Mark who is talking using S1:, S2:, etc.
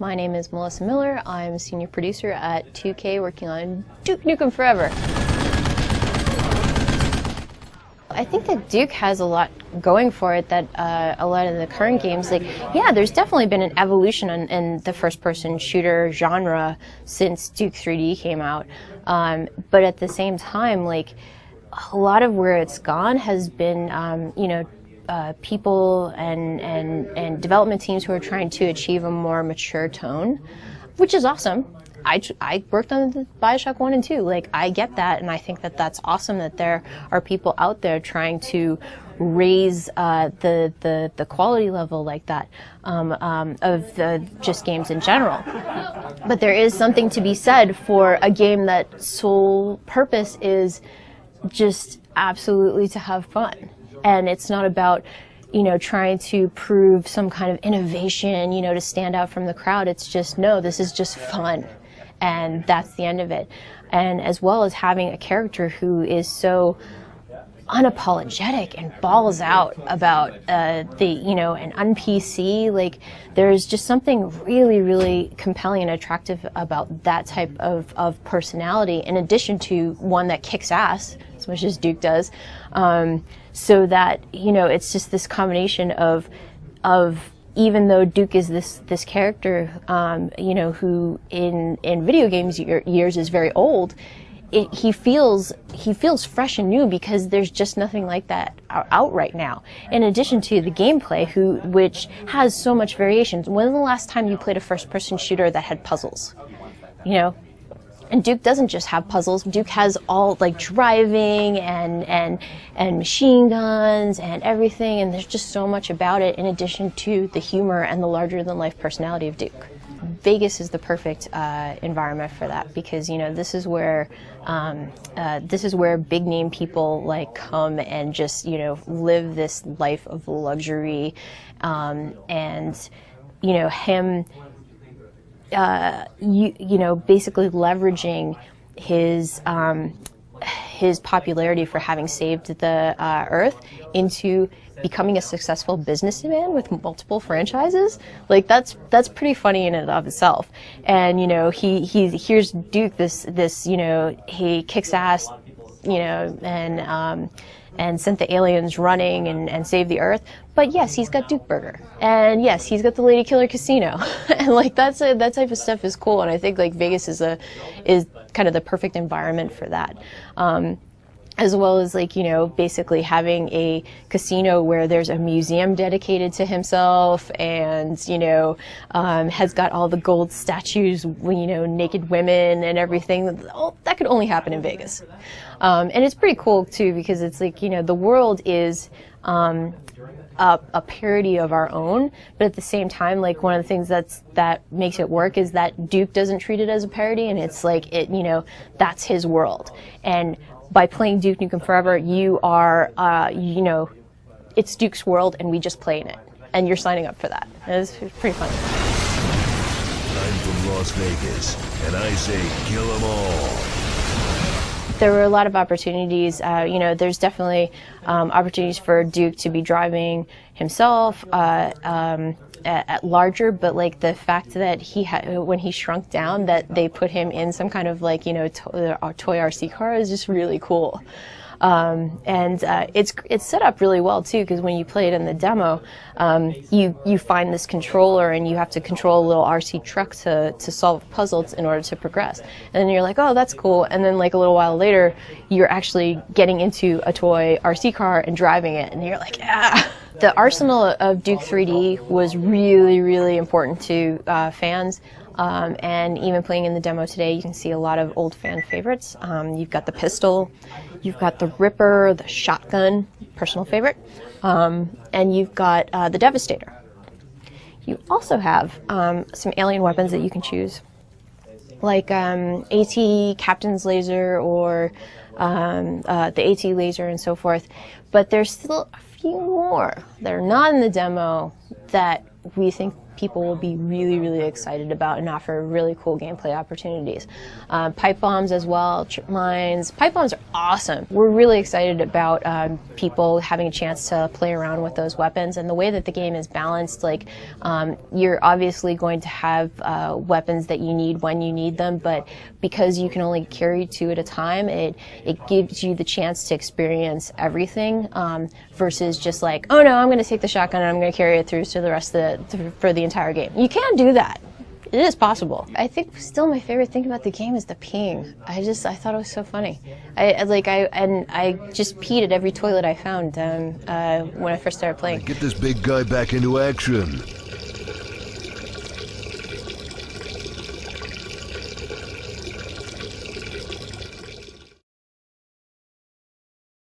S1: My name is Melissa Miller. I'm senior producer at 2K working on Duke Nukem Forever. I think that Duke has a lot going for it that a lot of the current games, like, yeah, there's definitely been an evolution in the first-person shooter genre since Duke 3D came out. But at the same time, like, a lot of where it's gone has been, people and development teams who are trying to achieve a more mature tone, which is awesome. I worked on the Bioshock 1 and 2. Like, I get that, and I think that that's awesome that there are people out there trying to raise the quality level like that of just games in general. But there is something to be said for a game that sole purpose is just absolutely to have fun. And it's not about, trying to prove some kind of innovation, to stand out from the crowd. It's just, no, this is just fun. And that's the end of it. And as well as having a character who is so unapologetic and balls out about an un-PC, like, there's just something really, really compelling and attractive about that type of personality, in addition to one that kicks ass, as much as Duke does. So that, it's just this combination of even though Duke is this character, who in video games years is very old, he feels fresh and new because there's just nothing like that out right now. In addition to the gameplay, which has so much variations. When was the last time you played a first-person shooter that had puzzles? And Duke doesn't just have puzzles. Duke has all, like, driving and machine guns and everything, and there's just so much about it in addition to the humor and the larger-than-life personality of Duke. Vegas is the perfect environment for that because, this is where big-name people, like, come and just, live this life of luxury, him basically leveraging his popularity for having saved the Earth into becoming a successful businessman with multiple franchises. Like, that's pretty funny in and of itself. And here's Duke, this he kicks ass, and sent the aliens running and saved the Earth. But yes, he's got Duke Burger, and yes, he's got the Lady Killer Casino, and like that type of stuff is cool. And I think like Vegas is kind of the perfect environment for that. As well as, like, basically having a casino where there's a museum dedicated to himself and, has got all the gold statues, naked women and everything. Oh, that could only happen in Vegas. And it's pretty cool, too, because it's like, the world is a parody of our own, but at the same time, like, one of the things that makes it work is that Duke doesn't treat it as a parody, and it's like, that's his world. And by playing Duke Nukem Forever, you are, it's Duke's world, and we just play in it. And you're signing up for that. And it's pretty fun.
S2: I'm from Las Vegas, and I say kill them all.
S1: There were a lot of opportunities. There's definitely opportunities for Duke to be driving himself at larger, but like the fact that when he shrunk down, that they put him in some kind of like toy RC car is just really cool. It's set up really well too, because when you play it in the demo, you find this controller and you have to control a little RC truck to solve puzzles in order to progress. And then you're like, oh, that's cool. And then like a little while later, you're actually getting into a toy RC car and driving it, and you're like, ah. The arsenal of Duke 3D was really, really important to fans. And even playing in the demo today, you can see a lot of old fan favorites. You've got the pistol, you've got the Ripper, the shotgun, personal favorite, and you've got the Devastator. You also have some alien weapons that you can choose, like AT Captain's Laser or the AT Laser and so forth. But there's still a few more that are not in the demo that we think people will be really, really excited about and offer really cool gameplay opportunities. Pipe bombs as well, trip mines. Pipe bombs are awesome. We're really excited about people having a chance to play around with those weapons, and the way that the game is balanced, like you're obviously going to have weapons that you need when you need them, but because you can only carry 2 at a time, it gives you the chance to experience everything versus just like, oh no, I'm going to take the shotgun and I'm going to carry it through to the rest of for the entire game. You can do that. It is possible. I think still my favorite thing about the game is the peeing. I thought it was so funny. I just peed at every toilet I found when I first started playing.
S2: Get this big guy back into action.